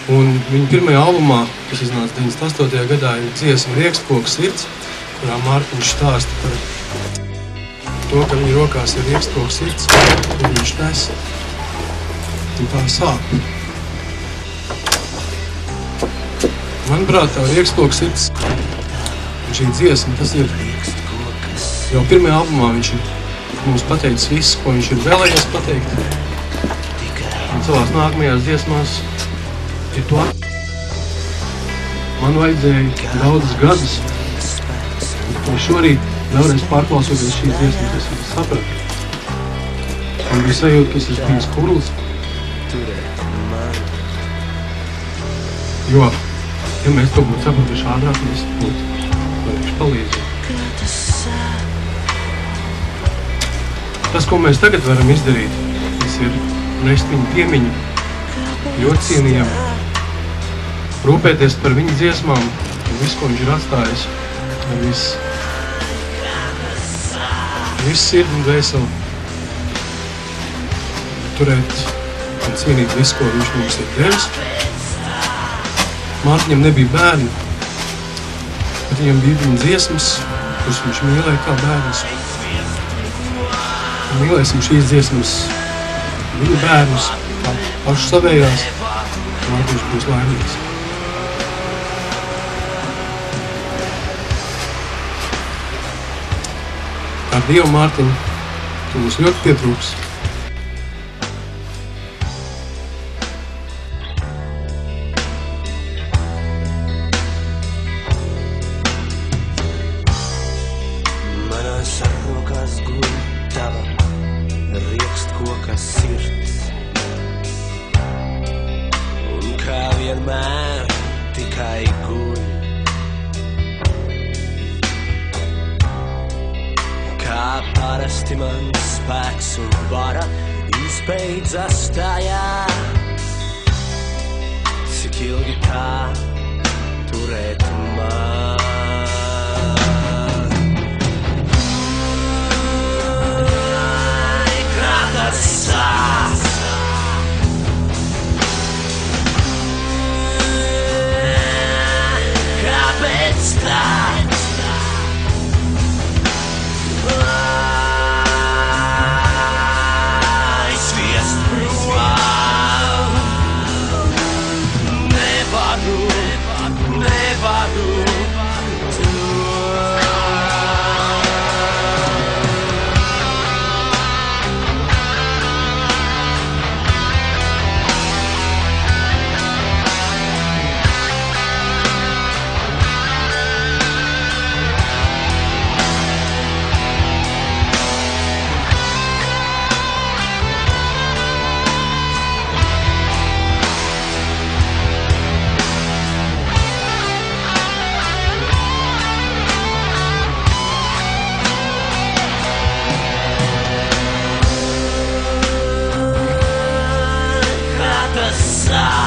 Un viņa pirmajā albumā, kas iznāca 98. gadā, ir dziesma Riekstkoka sirds, kurā Mārtiņš stāsta par to, ka viņa rokās ir riekstkoka sirds, un viņš nes, un tā sāp. Manuprāt, tā riekstkoka sirds, un šī dziesma, tas ir jau pirmajā albumā viņš ir mums pateicis viss, ko viņš ir vēlējies pateikt. Un savās nākamajās dziesmās ir to. Man vajadzēja daudzus gadus, un šorīt vēlreiz pārklausoties šīs dziesmas, es sapratu. Man bija sajūta, ka es esmu bijis kurls. Jo, ja mēs to būtu sapratuši ātrāk, mēs būtu varējuši palīdzēt. Tas, ko mēs tagad varam izdarīt, tas ir nest viņu piemiņu ļoti cienījami, rūpēties par viņu dziesmām un visu, ko viņš ir atstājis, ar visu sirdi un dvēseli, turēt un cienīt visu, ko viņš mums ir devis. Mārtiņam nebija bērni, bet viņam bija viņa dziesmas, kuras viņš mīlēja kā bērnus. Mīlēsim šīs dziesmas viņa bērnus, kā pašu savējās, Mārtiņš būs laimīgs. Ar Dievu, Mārtiņ, tu mums ļoti pietrūks. Manās rokās guļ tava riekstkoka sirds, un kā vienmēr tikai guļ. Kā parasti man spēks un vara izbeidzas tajā, cik ilgi tā turēt man. Kāpēc tā? Aizviest prom. Nevaru Kā tas sāk?